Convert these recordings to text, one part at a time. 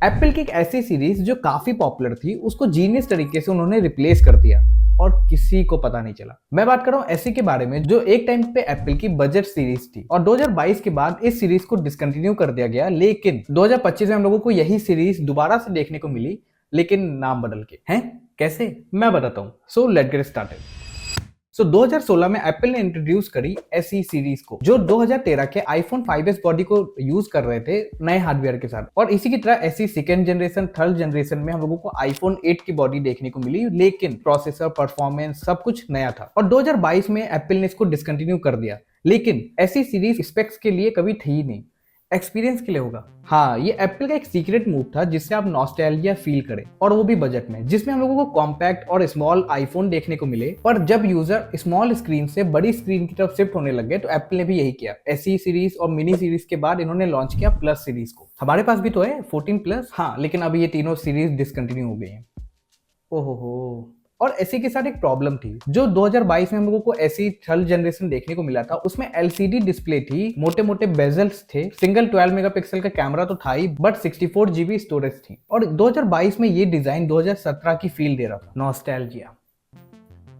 Apple की एक ऐसी सीरीज जो काफी पॉपुलर थी, उसको जीनियस तरीके से उन्होंने रिप्लेस कर दिया और किसी को पता नहीं चला। मैं बात कर रहा हूँ ऐसी के बारे में जो एक टाइम पे एप्पल की बजट सीरीज थी और 2022 के बाद इस सीरीज को डिसकंटिन्यू कर दिया गया, लेकिन 2025 में हम लोगों को यही सीरीज दोबारा से देखने को मिली, लेकिन नाम बदल के। हैं कैसे, मैं बताता हूँ। So let's get started. 2016 में एप्पल ने इंट्रोड्यूस करी एसई सीरीज को, जो 2013 के आईफोन 5s बॉडी को यूज कर रहे थे नए हार्डवेयर के साथ। और इसी की तरह एसई सेकेंड जनरेशन, थर्ड जनरेशन में हम लोगों को आईफोन 8 की बॉडी देखने को मिली, लेकिन प्रोसेसर, परफॉर्मेंस सब कुछ नया था। और 2022 में एप्पल ने इसको डिसकंटिन्यू कर दिया, लेकिन ऐसी सीरीज स्पेक्स के लिए कभी थी ही नहीं, एक्सपीरियंस के लिए होगा। हाँ, ये एप्पल का एक सीक्रेट मूव था जिससे आप नॉस्टैल्जिया फील करें, और वो भी बजट में, जिसमें हम लोगों को कॉम्पैक्ट और स्मॉल आईफोन देखने को मिले। पर जब यूजर स्मॉल स्क्रीन से बड़ी स्क्रीन की तरफ शिफ्ट होने लगे तो एप्पल ने भी यही किया। एसई सीरीज और मिनी सीरीज के बाद इन्होंने लॉन्च किया प्लस सीरीज को। हमारे पास भी तो है 14 प्लस, हाँ, लेकिन अभी ये तीनों सीरीज डिसकंटिन्यू हो गई हैं। ओहो। और एसी के साथ एक प्रॉब्लम थी, जो 2022 में हम लोगों को एसी थर्ड जनरेशन देखने को मिला था, उसमें एलसीडी डिस्प्ले थी, मोटे मोटे बेजल्स थे, सिंगल 12 मेगापिक्सल का कैमरा तो था ही, बट 64 जीबी स्टोरेज थी। और 2022 में ये डिजाइन 2017 की फील दे रहा था, नॉस्टैल्जिया।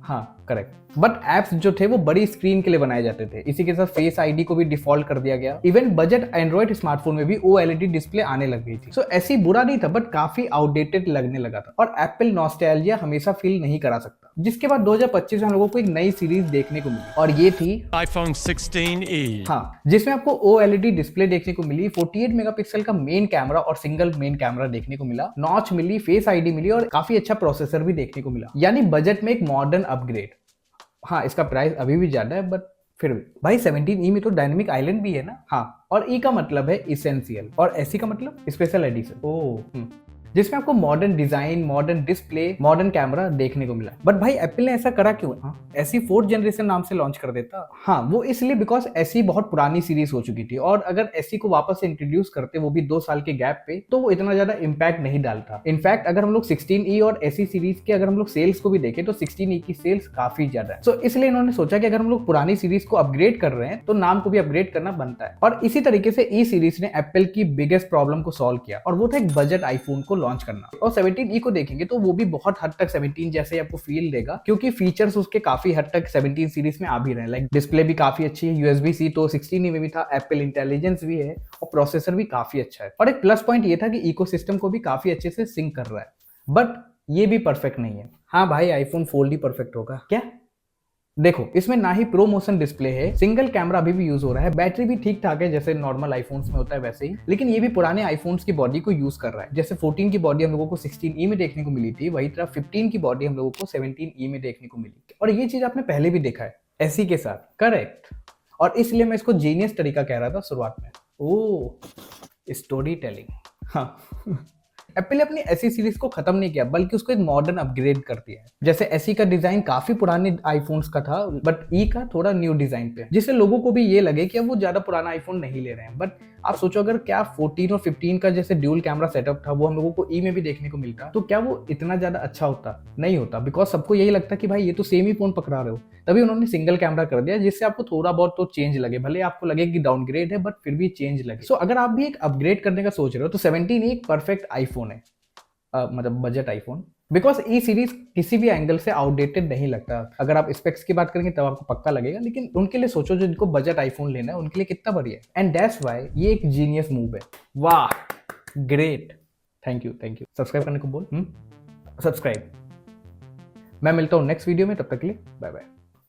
हाँ, करेक्ट। बट एप्स जो थे वो बड़ी स्क्रीन के लिए बनाए जाते थे। इसी के साथ फेस आईडी को भी डिफॉल्ट कर दिया गया। इवन बजट एंड्रॉइड स्मार्टफोन में भी ओएलईडी डिस्प्ले आने लग गई थी। सो ऐसी बुरा नहीं था, बट काफी आउटडेटेड लगने लगा था। और एप्पल नॉस्टैल्जिया हमेशा फील नहीं करा सकता। जिसके बाद 2025 में हम लोगों को एक नई सीरीज देखने को मिली, और ये थी iPhone 16e। हाँ, जिसमें आपको ओएलईडी डिस्प्ले देखने को मिली, 48 मेगापिक्सल का मेन कैमरा और सिंगल मेन कैमरा देखने को मिला, नॉच मिली, फेस आईडी मिली, और काफी अच्छा प्रोसेसर भी देखने को मिला। यानी बजट में एक मॉडर्न अपग्रेड। हाँ, इसका प्राइस अभी भी ज्यादा है, बट फिर भी भाई 17E में तो डायनेमिक आइलैंड भी है ना। हाँ, और ई का मतलब है इसेंशियल, और एसी का मतलब स्पेशल एडिशन। ओह, जिसमें आपको modern design, modern display, modern camera देखने को मिला। बट भाई एप्पल ने ऐसा करा क्यों? हाँ, ऐसी फोर्थ जनरेशन नाम से लॉन्च कर देता। हाँ, वो इसलिए बिकॉज ऐसी बहुत पुरानी सीरीज हो चुकी थी, और अगर ऐसी को वापस से इंट्रोड्यूस करते, वो भी 2 साल के गैप पे, तो वो इतना ज्यादा इम्पैक्ट नहीं डालता। इनफैक्ट अगर हम लोग 16E और ऐसी सीरीज के अगर हम लोग सेल्स को भी देखें तो 16E की सेल्स काफी ज्यादा है। सो इसलिए इन्होंने सोचा कि अगर हम लोग पुरानी सीरीज को अपग्रेड कर रहे हैं तो नाम को भी अपग्रेड करना बनता है। और इसी तरीके से ई सीरीज ने एप्पल की बिगेस्ट प्रॉब्लम को सॉल्व किया, और वो था एक बजट आईफोन को लॉन्च करना। और 17E को देखेंगे तो वो भी बहुत हद तक 17 जैसे आपको फील देगा, क्योंकि फीचर्स उसके काफी हद तक 17 सीरीज में आ भी रहे हैं। लाइक डिस्प्ले भी काफी अच्छी है, USB-C तो 16E में भी था, एप्पल इंटेलिजेंस भी है, और प्रोसेसर भी काफी अच्छा है। और एक प्लस पॉइंट ये था कि इकोसिस्टम को भी काफी अच्छे से सिंक कर रहा है। बट ये भी परफेक्ट नहीं है। हाँ भाई, आईफोन फोल्ड ही परफेक्ट होगा क्या? देखो, इसमें ना ही प्रो मोशन डिस्प्ले है, सिंगल कैमरा अभी भी यूज हो रहा है, बैटरी भी ठीक ठाक है जैसे नॉर्मल आईफोन्स में होता है वैसे ही, लेकिन ये भी पुराने आईफोन्स की बॉडी को यूज कर रहा है। जैसे 14 की बॉडी हम लोगों को 16E में देखने को मिली थी, वही तरह 15 की बॉडी हम लोगों को 17E में देखने को मिली थी। और ये चीज आपने पहले भी देखा है एसी के साथ, करेक्ट। और इसलिए मैं इसको जीनियस तरीका कह रहा था शुरुआत में। ओ, स्टोरी टेलिंग। हाँ एप्पल ने अपनी एसी सीरीज को खत्म नहीं किया, बल्कि उसको एक मॉडर्न अपग्रेड कर दिया है। जैसे एसी का डिजाइन काफी पुराने आईफोन्स का था, बट ई का थोड़ा न्यू डिजाइन पे, जिससे लोगों को भी ये लगे कि अब वो ज्यादा पुराना आईफोन नहीं ले रहे हैं। बट आप सोचो, अगर क्या 14 और 15 का जैसे ड्यूल कैमरा सेटअप था वो हम लोगों को ई में भी देखने को मिलता, तो क्या वो इतना ज्यादा अच्छा होता? नहीं होता, बिकॉज सबको यही लगता कि भाई ये तो सेम ही फोन पकड़ा रहे हो। तभी उन्होंने सिंगल कैमरा कर दिया, जिससे आपको थोड़ा बहुत तो चेंज लगे, भले आपको लगे कि डाउनग्रेड है, बट फिर भी चेंज लगे। सो अगर आप भी एक अपग्रेड करने का सोच रहे हो तो 17 एक परफेक्ट आईफोन है, मतलब budget iPhone, because E series किसी भी एंगल से आउटडेटेड नहीं लगता। अगर आप स्पेक्स की बात करेंगे तब आपको पक्का लगेगा, लेकिन उनके लिए सोचो जो जिनको बजट आईफोन लेना है उनके लिए कितना बढ़िया है। एंड दैट्स व्हाई ये एक जीनियस मूव है। वाह, great, thank you thank you. Subscribe करने को बोल, सब्सक्राइब। मैं मिलता हूँ नेक्स्ट वीडियो में, तब तक के लिए बाय बाय।